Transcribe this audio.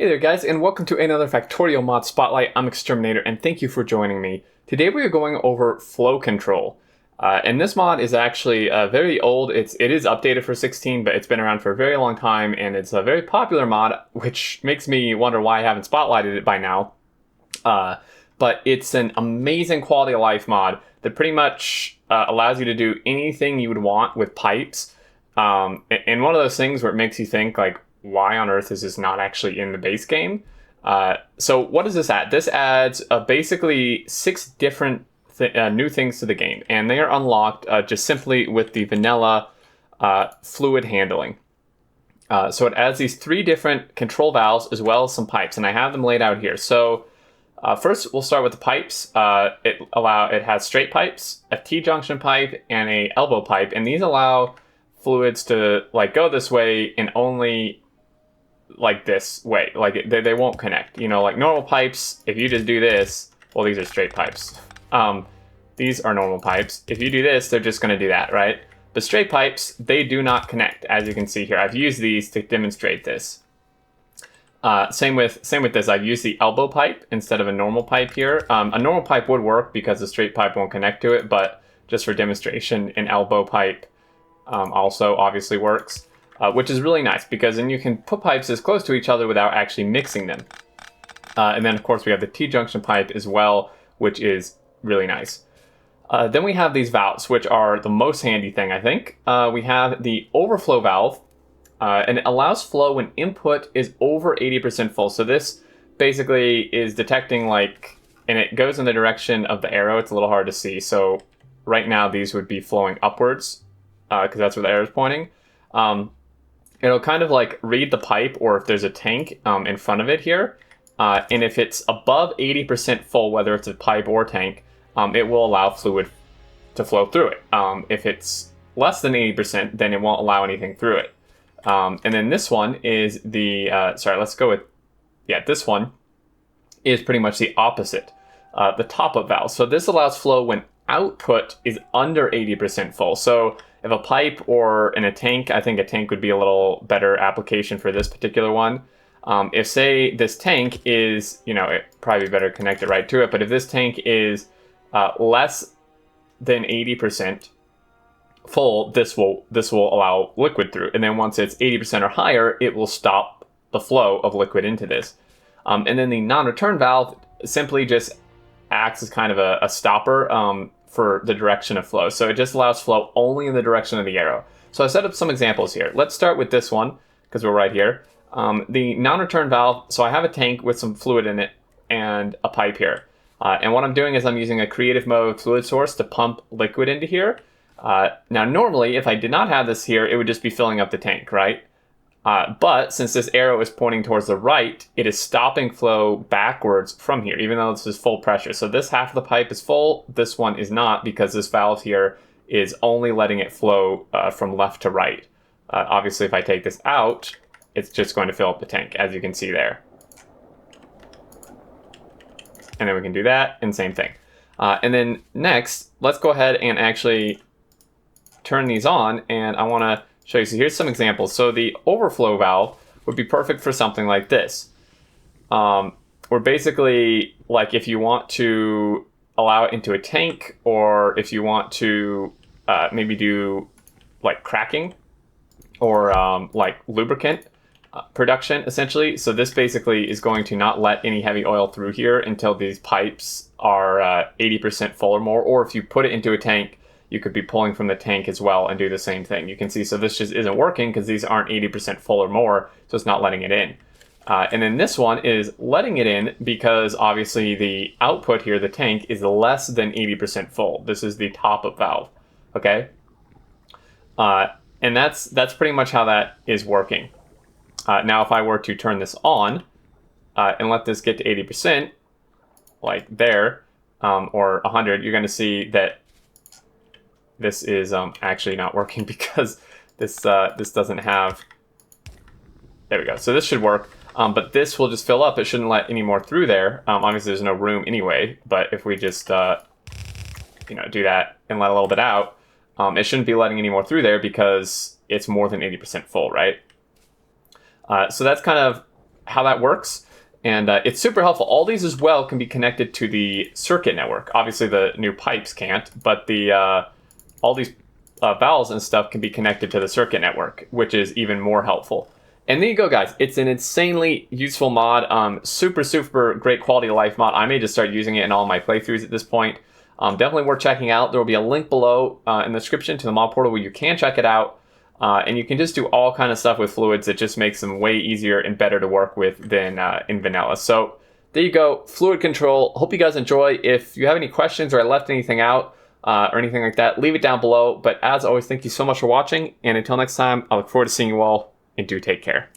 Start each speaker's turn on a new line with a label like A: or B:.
A: Hey there guys, and welcome to another Factorio Mod Spotlight. I'm Exterminator, and thank you for joining me. Today we are going over flow control. And this mod is actually very old. It is updated for 16, but it's been around for a very long time, and it's a very popular mod, which makes me wonder why I haven't spotlighted it by now. But it's an amazing quality of life mod that pretty much allows you to do anything you would want with pipes. And one of those things where it makes you think, like, why on earth is this not actually in the base game? So what does this add? This adds basically 6 different new things to the game, and they are unlocked just simply with the vanilla fluid handling. So it adds these 3 different control valves as well as some pipes, and I have them laid out here. So first we'll start with the pipes. It has straight pipes, a T-Junction pipe, and a elbow pipe, and these allow fluids to go this way and only like this way. They won't connect. You know, like normal pipes, if you just do this, well, these are straight pipes. These are normal pipes. If you do this, they're just going to do that, right? The straight pipes, they do not connect, as you can see here. I've used these to demonstrate this. Same with this. I've used the elbow pipe instead of a normal pipe here. A normal pipe would work because the straight pipe won't connect to it, but just for demonstration, an elbow pipe also obviously works. Which is really nice because then you can put pipes as close to each other without actually mixing them. And then of course we have the T-Junction pipe as well, which is really nice. Then we have these valves, which are the most handy thing, I think. We have the Overflow Valve, and it allows flow when input is over 80% full. So this basically is detecting and it goes in the direction of the arrow. It's a little hard to see. So right now these would be flowing upwards because that's where the arrow is pointing. It'll kind of read the pipe, or if there's a tank in front of it here, and if it's above 80% full, whether it's a pipe or tank, it will allow fluid to flow through it. If it's less than 80%, then it won't allow anything through it. And then this one is the, this one is pretty much the opposite, the top-up valve. So this allows flow when output is under 80% full. So if a pipe or in a tank, I think a tank would be a little better application for this particular one. If say this tank is, it probably better connect it right to it, but if this tank is less than 80% full, this will allow liquid through. And then once it's 80% or higher, it will stop the flow of liquid into this. And then the non-return valve simply just acts as kind of a stopper for the direction of flow. So it just allows flow only in the direction of the arrow. So I set up some examples here. Let's start with this one, because we're right here. The non-return valve, so I have a tank with some fluid in it and a pipe here. And what I'm doing is I'm using a creative mode fluid source to pump liquid into here. Now normally, if I did not have this here, it would just be filling up the tank, right? But since this arrow is pointing towards the right, it is stopping flow backwards from here, even though this is full pressure. So this half of the pipe is full, this one is not, because this valve here is only letting it flow from left to right. Obviously, if I take this out, it's just going to fill up the tank, as you can see there. And then we can do that, and same thing. And then next, let's go ahead and actually turn these on, and I want to show you. So here's some examples. So the overflow valve would be perfect for something like this. Or basically, if you want to allow it into a tank, or if you want to maybe do cracking or lubricant production, essentially. So this basically is going to not let any heavy oil through here until these pipes are 80% full or more. Or if you put it into a tank, you could be pulling from the tank as well and do the same thing. You can see, so this just isn't working because these aren't 80% full or more, so it's not letting it in. And then this one is letting it in because obviously the output here, the tank, is less than 80% full. This is the top-up valve, okay? And that's pretty much how that is working. Now if I were to turn this on and let this get to 80%, like there, or 100, you're going to see that this is actually not working because this doesn't have, there we go. So this should work, but this will just fill up. It shouldn't let any more through there. Obviously there's no room anyway, but if we just do that and let a little bit out, it shouldn't be letting any more through there because it's more than 80% full, right? So that's kind of how that works. And it's super helpful. All these as well can be connected to the circuit network. Obviously, the new pipes can't, but the all these valves and stuff can be connected to the circuit network, which is even more helpful. And there you go, guys. It's an insanely useful mod. Super great quality of life mod. I may just start using it in all my playthroughs at this point. Definitely worth checking out. There will be a link below in the description to the mod portal where you can check it out. And you can just do all kind of stuff with fluids that just makes them way easier and better to work with than in vanilla. So there you go, fluid control. Hope you guys enjoy. If you have any questions or I left anything out or anything like that, leave it down below. But as always, thank you so much for watching. And until next time, I look forward to seeing you all, and do take care.